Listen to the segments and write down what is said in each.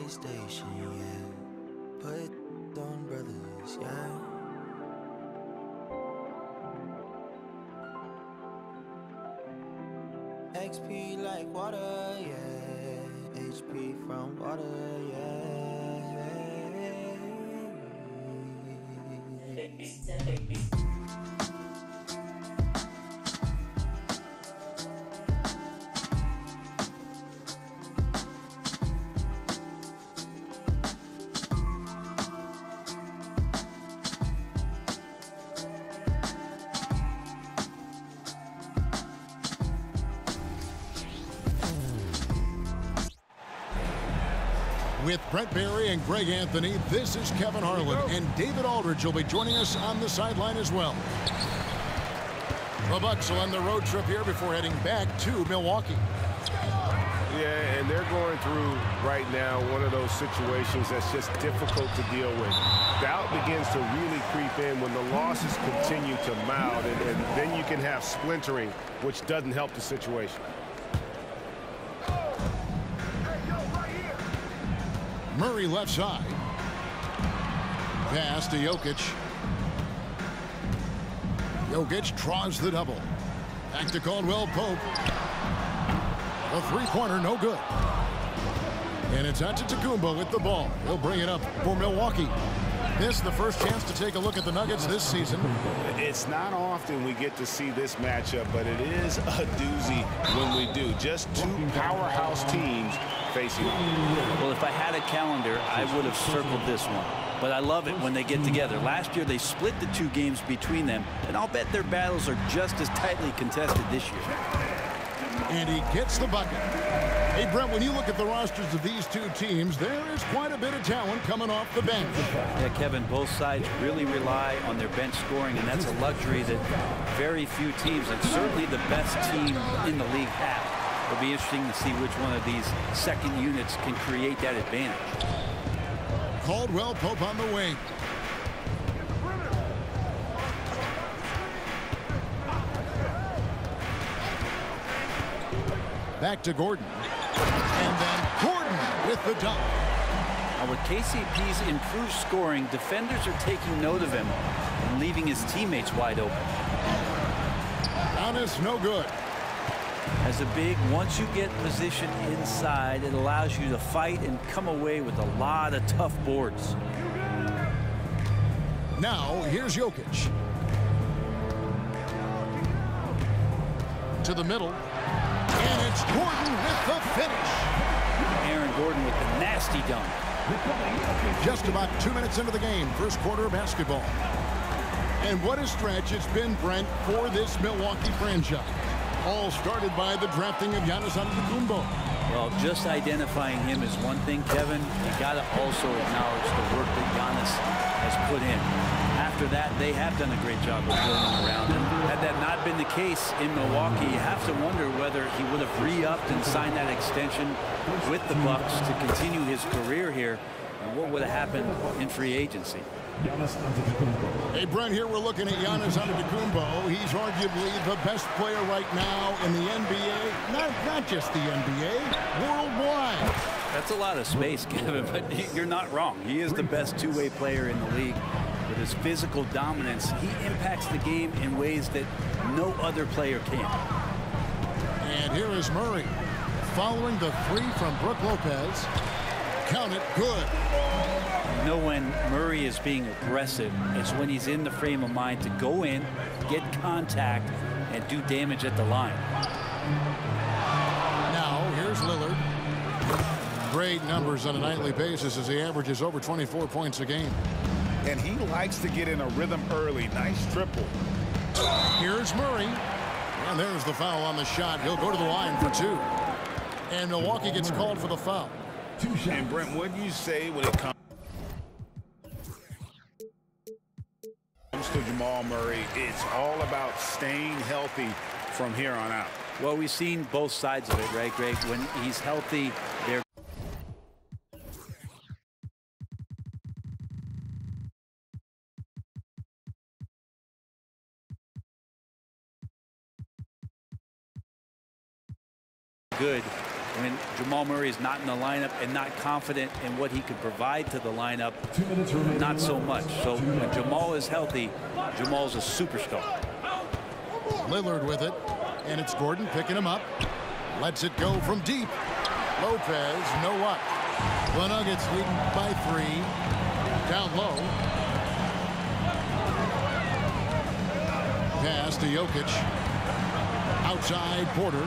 PlayStation, yeah. Put on brothers, yeah. XP like water, yeah. HP from water, yeah. With Brent Barry and Greg Anthony, this is Kevin Harlan, and David Aldridge will be joining us on the sideline as well. The Bucks will end the road trip here before heading back to Milwaukee. Yeah, and they're going through right now one of those situations that's just difficult to deal with. Doubt begins to really creep in when the losses continue to mount, and then you can have splintering, which doesn't help the situation. Murray left side. Pass to Jokic. Jokic draws the double. Back to Caldwell Pope. A three-pointer, no good. And it's Antetokounmpo with the ball. He'll bring it up for Milwaukee. This is the first chance to take a look at the Nuggets this season. It's not often we get to see this matchup, but it is a doozy when we do. Just two powerhouse teams facing. Well, if I had a calendar, I would have circled this one. But I love it when they get together. Last year, they split the two games between them, and I'll bet their battles are just as tightly contested this year. And he gets the bucket. Hey, Brent, when you look at the rosters of these two teams, there is quite a bit of talent coming off the bench. Yeah, Kevin, both sides really rely on their bench scoring, and that's a luxury that very few teams, and certainly the best team in the league, have. It'll be interesting to see which one of these second units can create that advantage. Caldwell Pope on the wing. Back to Gordon. And then Gordon with the dunk. Now, with KCP's improved scoring, defenders are taking note of him and leaving his teammates wide open. Giannis, no good. As a big, once you get position inside, it allows you to fight and come away with a lot of tough boards. Now, here's Jokic. To the middle. And it's Gordon with the finish. Aaron Gordon with the nasty dunk. Just about 2 minutes into the game, first quarter of basketball. And what a stretch it's been, Brent, for this Milwaukee franchise. All started by the drafting of Giannis Antetokounmpo. Well, just identifying him is one thing, Kevin. You got to also acknowledge the work that Giannis has put in. After that, they have done a great job of building around him. Had that not been the case in Milwaukee, you have to wonder whether he would have re-upped and signed that extension with the Bucks to continue his career here, and what would have happened in free agency. Hey, Brent, here we're looking at Giannis Antetokounmpo. He's arguably the best player right now in the NBA. Not just the NBA, worldwide. That's a lot of space, Kevin, but you're not wrong. He is the best two-way player in the league. With his physical dominance, he impacts the game in ways that no other player can. And here is Murray following the three from Brook Lopez. Count it, good. You know when Murray is being aggressive, it's when he's in the frame of mind to go in, get contact, and do damage at the line. Now, here's Lillard. Great numbers on a nightly basis as he averages over 24 points a game. And he likes to get in a rhythm early. Nice triple. Here's Murray. And there's the foul on the shot. He'll go to the line for two. And Milwaukee gets called for the foul. And Brent, what do you say when it comes to Jamal Murray? It's all about staying healthy from here on out. Well, we've seen both sides of it, right, Greg? When he's healthy, they're good. when Jamal Murray is not in the lineup and not confident in what he could provide to the lineup. Not so much. So when Jamal is healthy, Jamal's a superstar. Lillard with it, and it's Gordon picking him up. Lets it go from deep. Lopez, no what? The Nuggets leading by 3. Down low. Pass to Jokic. Outside Porter.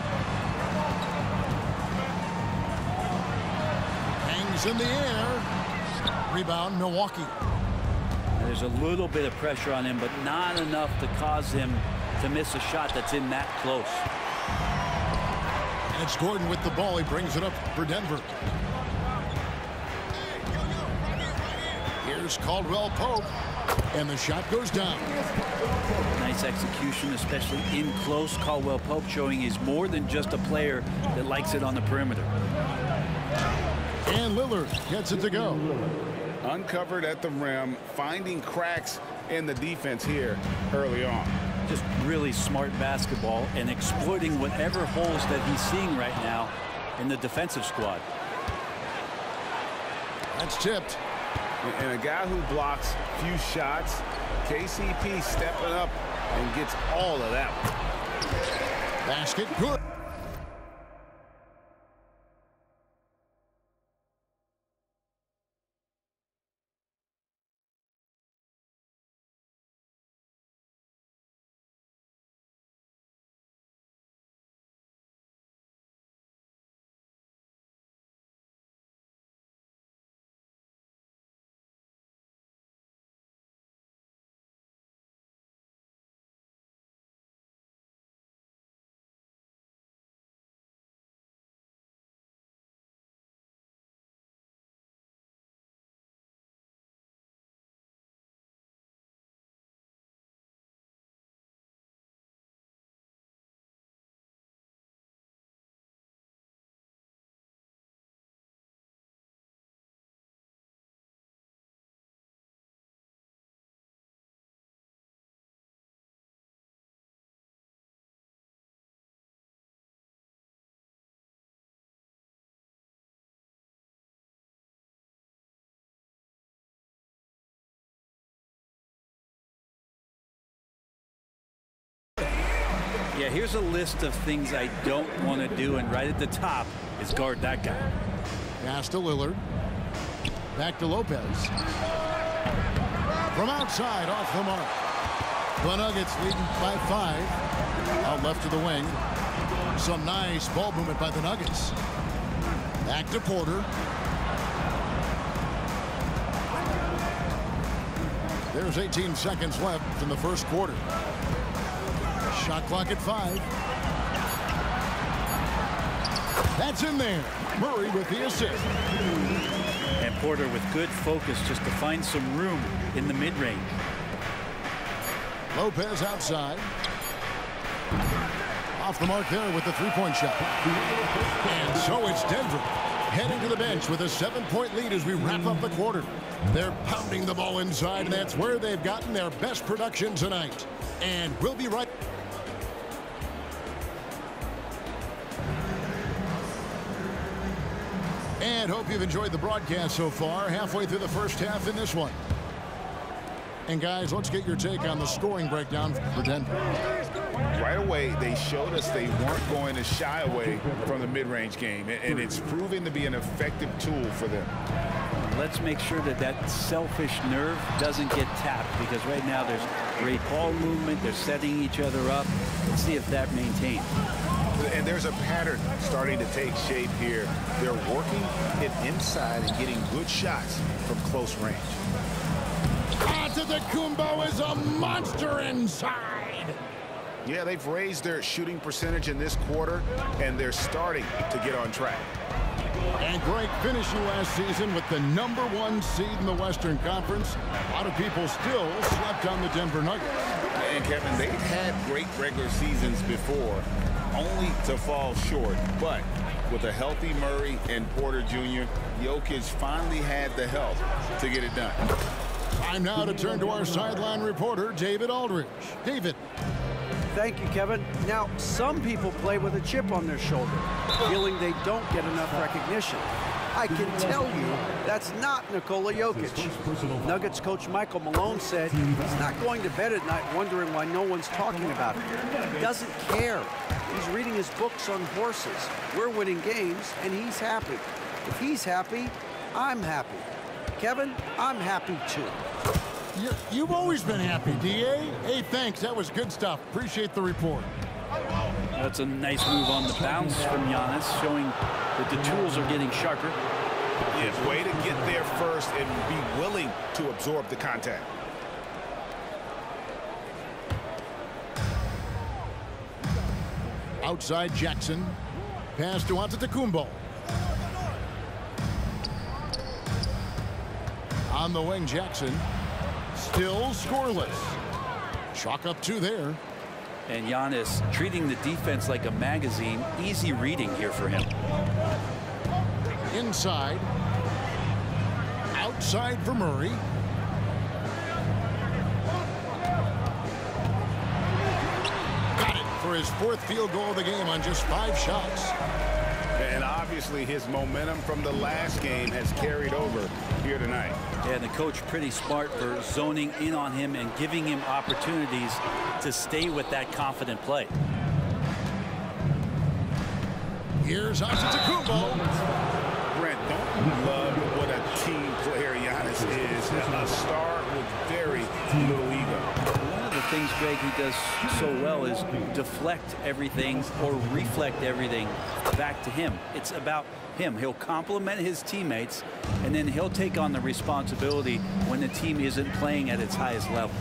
Hangs in the air. Rebound Milwaukee. There's a little bit of pressure on him, but not enough to cause him to miss a shot that's in that close. And it's Gordon with the ball. He brings it up for Denver. Here's Caldwell Pope, and the shot goes down. Nice execution, especially in close. Caldwell Pope showing he's more than just a player that likes it on the perimeter. And Lillard gets it to go. Uncovered at the rim, finding cracks in the defense here early on. Just really smart basketball and exploiting whatever holes that he's seeing right now in the defensive squad. That's tipped. And a guy who blocks few shots, KCP stepping up and gets all of that. Basket good. Yeah, here's a list of things I don't want to do, and right at the top is guard that guy. Pass to Lillard. Back to Lopez. From outside, off the mark. The Nuggets leading by 5. Out left to the wing. Some nice ball movement by the Nuggets. Back to Porter. There's 18 seconds left in the first quarter. Shot clock at 5. That's in there. Murray with the assist. And Porter with good focus just to find some room in the mid-range. Lopez outside. Off the mark there with the three-point shot. And so it's Denver heading to the bench with a 7-point lead as we wrap up the quarter. They're pounding the ball inside, and that's where they've gotten their best production tonight. And we'll be right. And hope you've enjoyed the broadcast so far. Halfway through the first half in this one. And guys, let's get your take on the scoring breakdown for Denver. Right away, they showed us they weren't going to shy away from the mid-range game, and it's proven to be an effective tool for them. Let's make sure that that selfish nerve doesn't get tapped, because right now there's great ball movement. They're setting each other up. Let's see if that maintains. And there's a pattern starting to take shape here. They're working it inside and getting good shots from close range. Antetokounmpo is a monster inside. Yeah, they've raised their shooting percentage in this quarter, and they're starting to get on track. And great finishing last season with the #1 seed in the Western Conference. A lot of people still slept on the Denver Nuggets. And Kevin, they've had great regular seasons before, only to fall short. But with a healthy Murray and Porter Jr., Jokic finally had the help to get it done. Time now to turn to our sideline reporter, David Aldridge. David. Thank you, Kevin. Now, some people play with a chip on their shoulder, feeling they don't get enough recognition. I can tell you that's not Nikola Jokic. Nuggets coach Michael Malone said he's not going to bed at night wondering why no one's talking about him. He doesn't care. He's reading his books on horses. We're winning games, and he's happy. If he's happy, I'm happy. Kevin, I'm happy too. You've always been happy, D.A. Hey, thanks. That was good stuff. Appreciate the report. That's a nice move on the bounce from Giannis, showing that the tools are getting sharper. Yeah, way to get there first and be willing to absorb the contact. Outside Jackson. Pass to Antetokounmpo. On the wing, Jackson. Still scoreless. Chalk up 2 there. And Giannis treating the defense like a magazine. Easy reading here for him. Inside. Outside for Murray. Got it for his 4th field goal of the game on just 5 shots. And obviously his momentum from the last game has carried over here tonight. Yeah, and the coach pretty smart for zoning in on him and giving him opportunities to stay with that confident play. Here's Antetokounmpo. Brent, don't you love what a team player Giannis is? A star with very little ego. One of the things, Greg, he does so well is deflect everything or reflect everything back to him. It's about him. He'll compliment his teammates, and then he'll take on the responsibility when the team isn't playing at its highest level.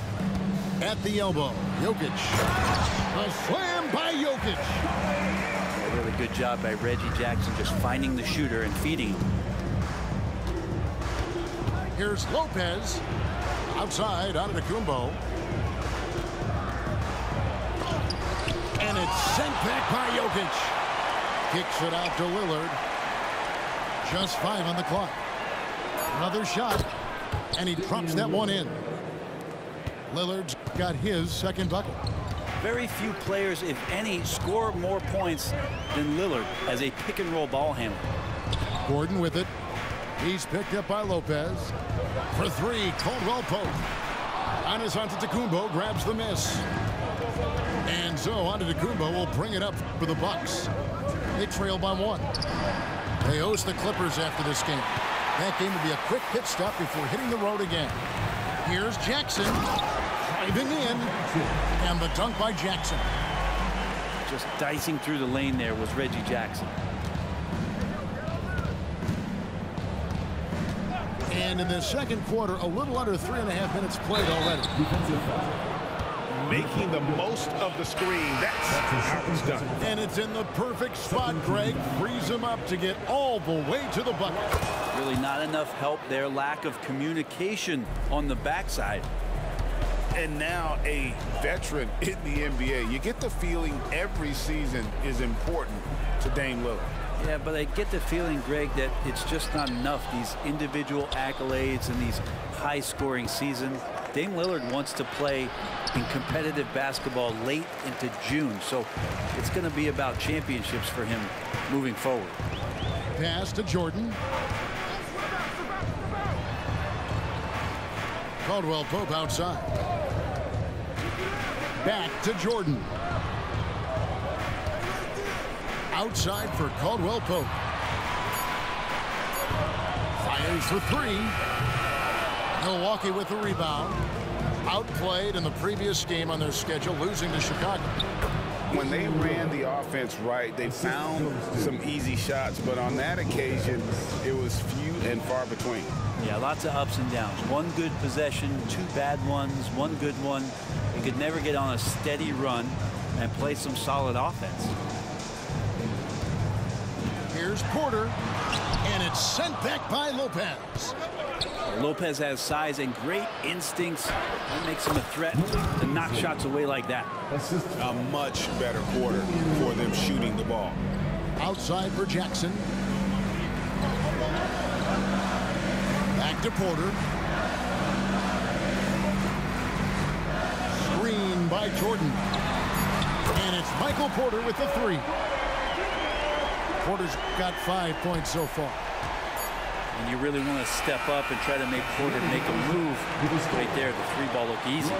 At the elbow, Jokic. A slam by Jokic. A really good job by Reggie Jackson just finding the shooter and feeding him. Here's Lopez. Outside, Antetokounmpo. And it's sent back by Jokic. Kicks it out to Lillard. Just 5 on the clock. Another shot. And he drops that one in. Lillard's got his 2nd bucket. Very few players, if any, score more points than Lillard as a pick-and-roll ball handler. Gordon with it. He's picked up by Lopez. For 3, Caldwell Pope. Giannis Antetokounmpo grabs the miss. And so Antetokounmpo will bring it up for the Bucks. They trail by 1. They host the Clippers after this game. That game will be a quick pit stop before hitting the road again. Here's Jackson. Driving in. And the dunk by Jackson. Just dicing through the lane there was Reggie Jackson. And in the 2nd quarter, a little under 3.5 minutes played already. Making the most of the screen. That's how it's done. And it's in the perfect spot, Greg. Frees him up to get all the way to the bucket. Really not enough help there. Lack of communication on the backside. And now a veteran in the NBA. You get the feeling every season is important to Dame Lillard. Yeah, but I get the feeling, Greg, that it's just not enough. These individual accolades and these high-scoring seasons. Dame Lillard wants to play in competitive basketball late into June, so it's going to be about championships for him moving forward. Pass to Jordan. Caldwell Pope outside. Back to Jordan. Outside for Caldwell Pope. Fires for 3. Milwaukee with the rebound. Outplayed in the previous game on their schedule, losing to Chicago. When they ran the offense right, they found some easy shots, but on that occasion, it was few and far between. Yeah, lots of ups and downs. One good possession, 2 bad ones, 1 good one. He could never get on a steady run and play some solid offense. Here's Porter, and it's sent back by Lopez. Lopez has size and great instincts. That makes him a threat to knock shots away like that. A much better quarter for them shooting the ball. Outside for Jackson. Back to Porter. Screen by Jordan. And it's Michael Porter with the three. Porter's got 5 points so far. And you really want to step up and try to make Porter make a move right there. The three ball look easy.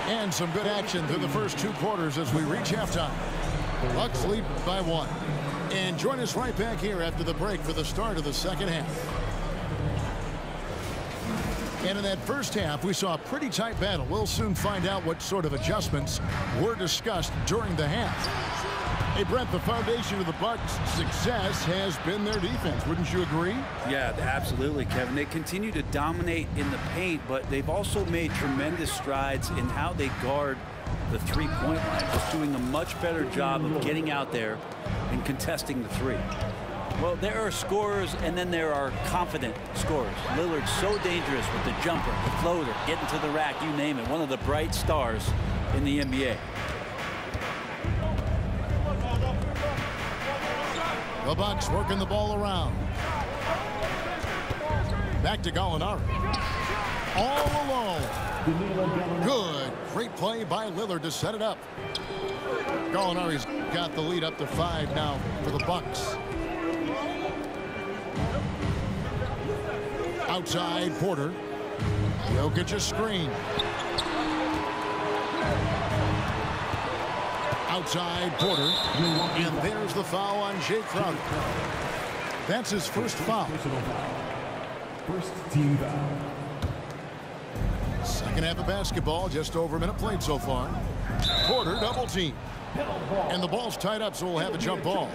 And some good action through the first 2 quarters as we reach halftime. Bucks lead by 1. And join us right back here after the break for the start of the second half. And in that first half, we saw a pretty tight battle. We'll soon find out what sort of adjustments were discussed during the half. Hey, Brent, the foundation of the Bucks' success has been their defense. Wouldn't you agree? Yeah, absolutely, Kevin. They continue to dominate in the paint, but they've also made tremendous strides in how they guard the three-point line. Just doing a much better job of getting out there and contesting the three. Well, there are scorers, and then there are confident scorers. Lillard's so dangerous with the jumper, the floater, getting to the rack, you name it. One of the bright stars in the NBA. The Bucks working the ball around. Back to Gallinari. All alone. Good. Great play by Lillard to set it up. Gallinari's got the lead up to 5 now for the Bucks. Outside, Porter. Jokic a screen. Outside, Porter. And there's the foul on Jay Crowder. That's his first foul. First team foul. Second half of basketball, just over a minute played so far. Porter double team. And the ball's tied up, so we'll have a jump ball.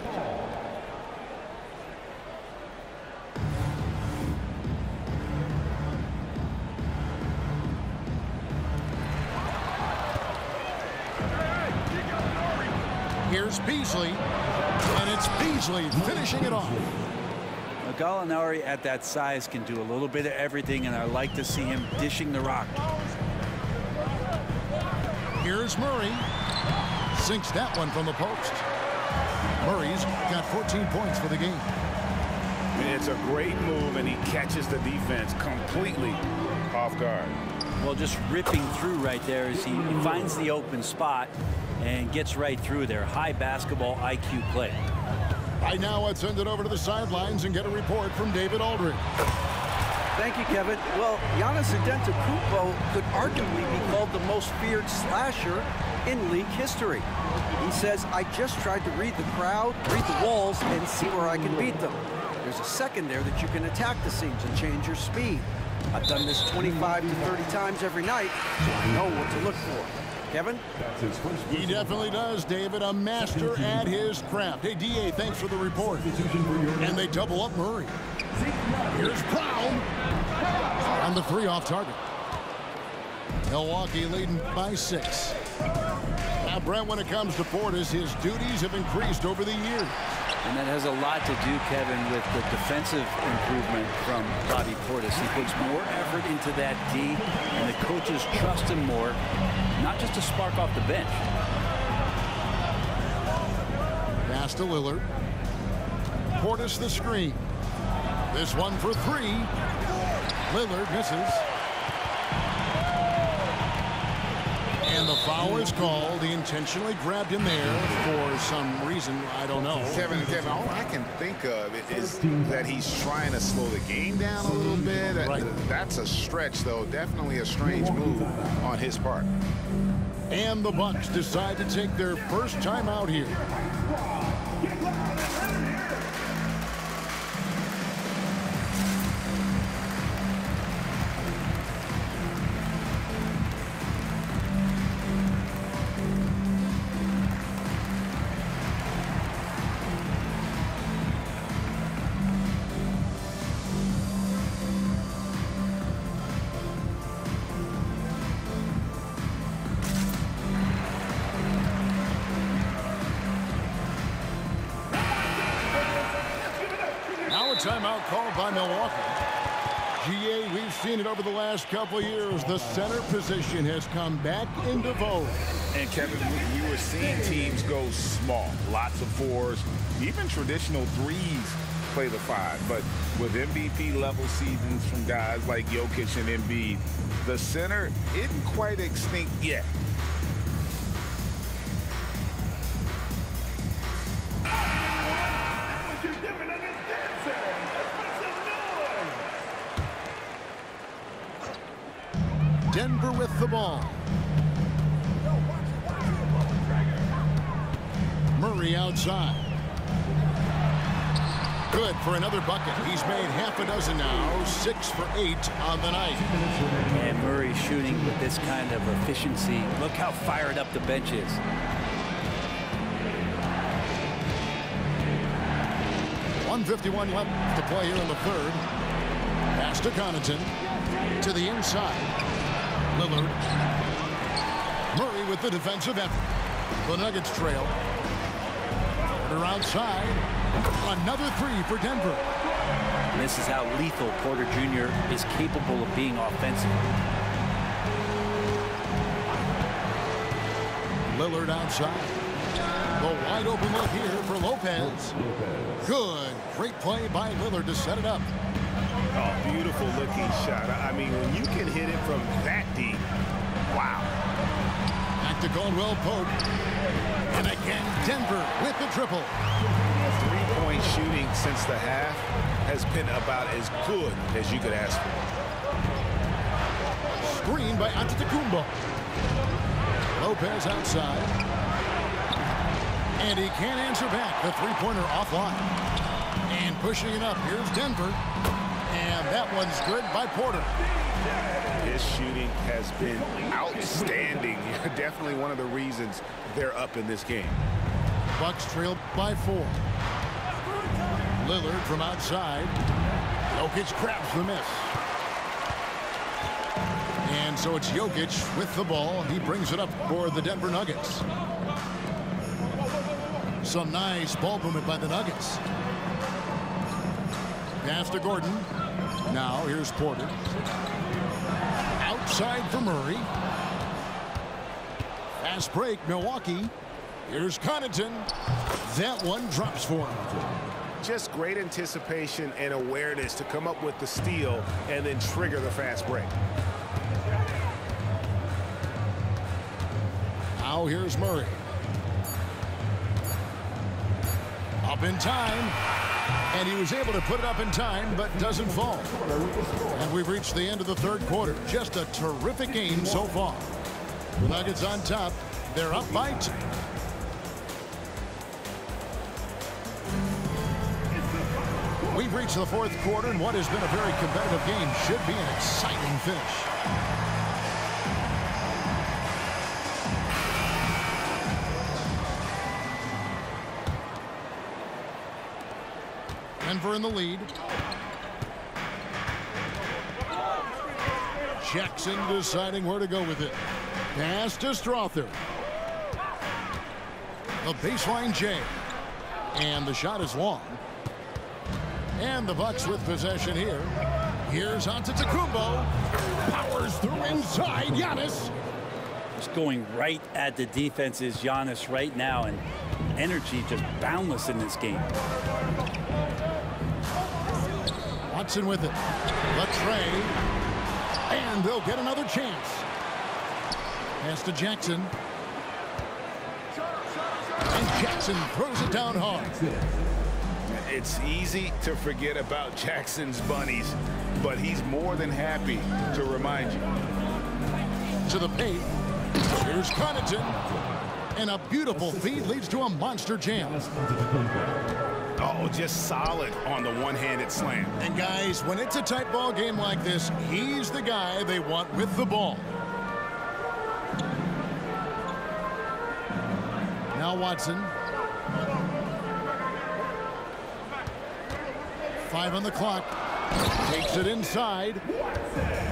Here's Beasley, and it's Beasley finishing it off. Now, Gallinari at that size can do a little bit of everything, and I like to see him dishing the rock. Here's Murray. Sinks that one from the post. Murray's got 14 points for the game. It's a great move, and he catches the defense completely off guard. Well, just ripping through right there as he finds the open spot and gets right through there. High basketball IQ play. Right now, let's send it over to the sidelines and get a report from David Aldridge. Thank you, Kevin. Well, Giannis Antetokounmpo could arguably be called the most feared slasher in league history. He says, I just tried to read the crowd, read the walls, and see where I can beat them. There's a second there that you can attack the seams and change your speed. I've done this 25 to 30 times every night, so I know what to look for. Kevin? He definitely does, David. A master at his craft. Hey, D.A., thanks for the report. And they double up Murray. Here's Brown. On the 3 off target. Milwaukee leading by 6. Now, Brent, when it comes to Portis, his duties have increased over the years. And that has a lot to do, Kevin, with the defensive improvement from Bobby Portis. He puts more effort into that D, and the coaches trust him more, not just to spark off the bench. Pass to Lillard. Portis the screen. This one for 3. Lillard misses. And the foul is called. He intentionally grabbed him there for some reason. I don't know. Kevin, all I can think of is that he's trying to slow the game down a little bit. Right. That's a stretch, though. Definitely a strange move on his part. And the Bucks decide to take their first time out here. Timeout called by Milwaukee. GA, we've seen it over the last couple of years. The center position has come back into vogue. And Kevin, we were seeing teams go small, lots of 4s, even traditional 3s play the 5. But with MVP level seasons from guys like Jokic and Embiid, the center isn't quite extinct yet. Denver with the ball. Murray outside. Good for another bucket. He's made half a dozen now, 6 for 8 on the night. And Murray shooting with this kind of efficiency. Look how fired up the bench is. .151 left to play here in the third. Pass to Connaughton. To the inside. Lillard. Murray with the defensive effort. The Nuggets trail. Porter outside. Another three for Denver. And this is how lethal Porter Jr. is capable of being offensive. Lillard outside. The wide open look here for Lopez. Good. Great play by Lillard to set it up. Oh, beautiful looking shot. I mean, when you can hit it from that deep, wow. Back to Caldwell Pope. And again, Denver with the triple. Three-point shooting since the half has been about as good as you could ask for. Screen by Antetokounmpo. Lopez outside. And he can't answer back. The three-pointer offline. And pushing it up. Here's Denver. And that one's good by Porter. His shooting has been outstanding. Definitely one of the reasons they're up in this game. Bucks trail by 4. Lillard from outside. Jokic grabs the miss. And so it's Jokic with the ball. He brings it up for the Denver Nuggets. Some nice ball movement by the Nuggets. Pass to Gordon. Now here's Porter. Outside for Murray. Fast break, Milwaukee. Here's Connaughton. That one drops for him. Just great anticipation and awareness to come up with the steal and then trigger the fast break. Now here's Murray. Up in time. And he was able to put it up in time, but doesn't fall. And we've reached the end of the third quarter. Just a terrific game so far. The Nuggets on top. They're up by 2. We've reached the fourth quarter, and what has been a very competitive game should be an exciting finish. Denver in the lead. Jackson deciding where to go with it. Pass to Strother. The baseline J. And the shot is long. And the Bucks with possession here. Here's Antetokounmpo. Powers through inside. Giannis. Just going right at the defense is Giannis right now. And energy just boundless in this game. Watson with it. The tray. And they'll get another chance. Pass to Jackson. And Jackson throws it down hard. It's easy to forget about Jackson's bunnies, but he's more than happy to remind you. To the paint. Here's Connaughton. And a beautiful feed leads to a monster jam. Oh, just solid on the one-handed slam. And guys, when it's a tight ball game like this, he's the guy they want with the ball. Now Watson. 5 on the clock. Takes it inside.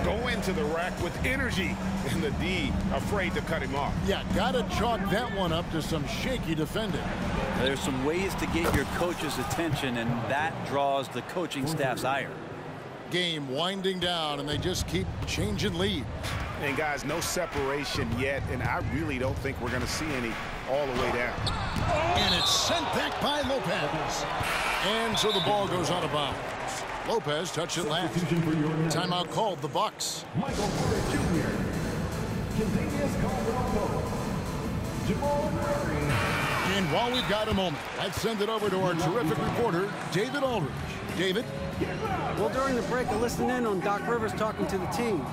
Go into the rack with energy. And the D afraid to cut him off. Yeah, gotta chalk that one up to some shaky defending. There's some ways to get your coach's attention, and that draws the coaching staff's ire. Game winding down, and they just keep changing leads. And guys, no separation yet, and I really don't think we're going to see any all the way down. And it's sent back by Lopez. And so the ball goes out of bounds. Lopez touched it last. Timeout called the Bucks. Michael Porter Jr. Continuous Caldwell Pope. And while we've got a moment, let's send it over to our terrific reporter, David Aldridge. David? Well, during the break, I listened in on Doc Rivers talking to the team.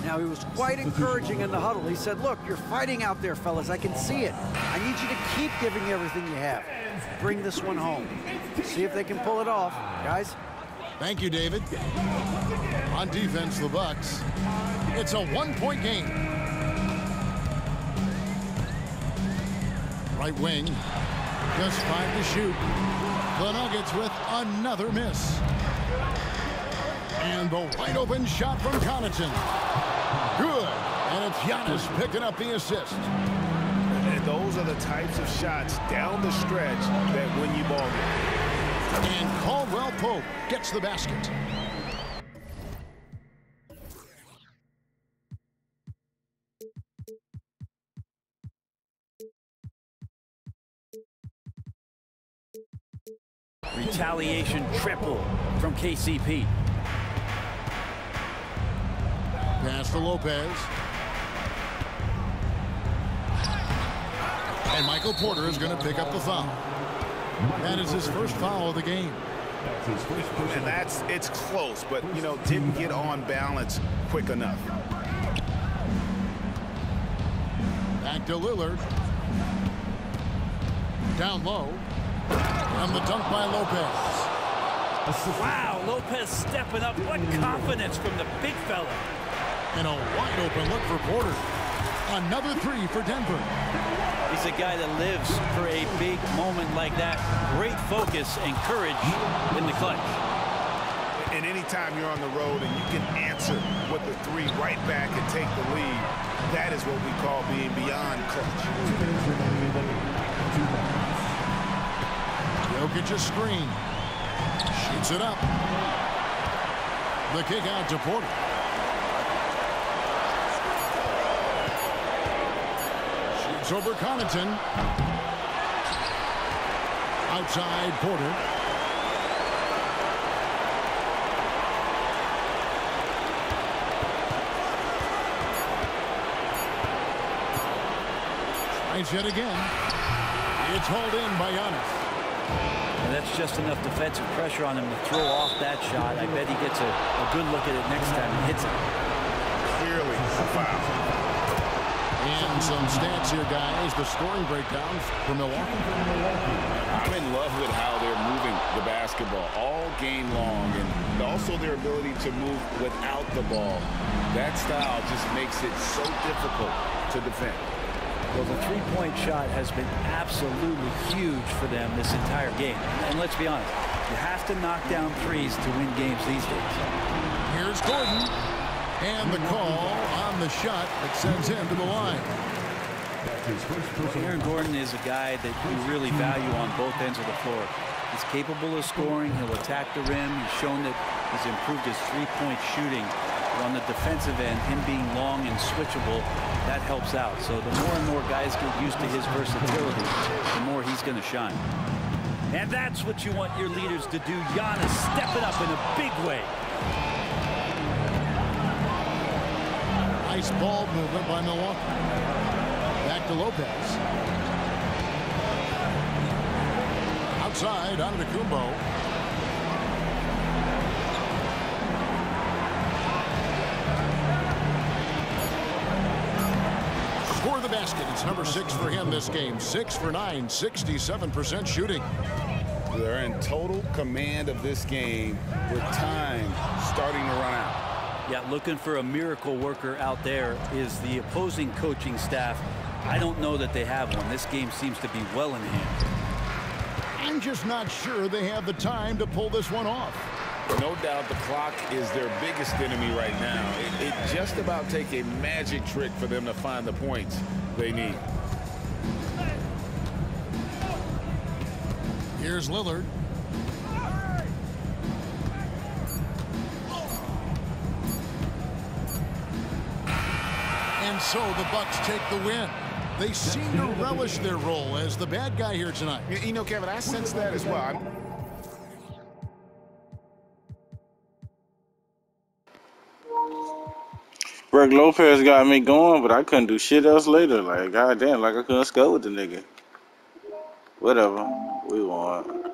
Now, he was quite encouraging in the huddle. He said, look, you're fighting out there, fellas. I can see it. I need you to keep giving everything you have. Bring this one home. See if they can pull it off, guys. Thank you, David. On defense, the Bucks. It's a one-point game. Right wing. Just 5 to shoot. The Nuggets with another miss. And the wide open shot from Connaughton. Good. And it's Giannis picking up the assist. And those are the types of shots down the stretch that win you ball games. And Caldwell Pope gets the basket. Retaliation triple from KCP. Pass to Lopez. And Michael Porter is going to pick up the foul. That is his first foul of the game. And it's close, but, you know, didn't get on balance quick enough. Back to Lillard. Down low. And the dunk by Lopez. Wow, Lopez stepping up. What confidence from the big fella. And a wide open look for Porter. Another 3 for Denver. He's a guy that lives for a big moment like that. Great focus and courage in the clutch. And anytime you're on the road and you can answer with the 3 right back and take the lead, that is what we call being beyond clutch. Jokic's screen. Shoots it up. The kick out to Porter. Shoots over Connaughton. Outside Porter. Tries yet again. It's hauled in by Giannis. And that's just enough defensive pressure on him to throw off that shot. I bet he gets a good look at it next time and hits it. Clearly a foul. And some stats here, guys. The scoring breakdown for Milwaukee. I'm in love with how they're moving the basketball all game long, and also their ability to move without the ball. That style just makes it so difficult to defend. Well, the three-point shot has been absolutely huge for them this entire game. And let's be honest, you have to knock down threes to win games these days. Here's Gordon. And the call on the shot that sends him to the line. Aaron Gordon is a guy that you really value on both ends of the floor. He's capable of scoring. He'll attack the rim. He's shown that he's improved his three-point shooting. But on the defensive end, him being long and switchable, that helps out. So the more and more guys get used to his versatility, the more he's going to shine. And that's what you want your leaders to do. Giannis stepping up in a big way. Nice ball movement by Milwaukee. Back to Lopez. Outside, Antetokounmpo. Score the basket. It's number 6 for him this game. 6 for 9, 67% shooting. They're in total command of this game with time starting to run out. Yeah, looking for a miracle worker out there is the opposing coaching staff. I don't know that they have one. This game seems to be well in hand. I'm just not sure they have the time to pull this one off. No doubt the clock is their biggest enemy right now. It just about take a magic trick for them to find the points they need. Here's Lillard. And so the Bucks take the win. They seem to relish their role as the bad guy here tonight. You know, Kevin, I sense that as well. Brook Lopez got me going, but I couldn't do shit else later. Like, goddamn, like I couldn't score with the nigga. Whatever. We won.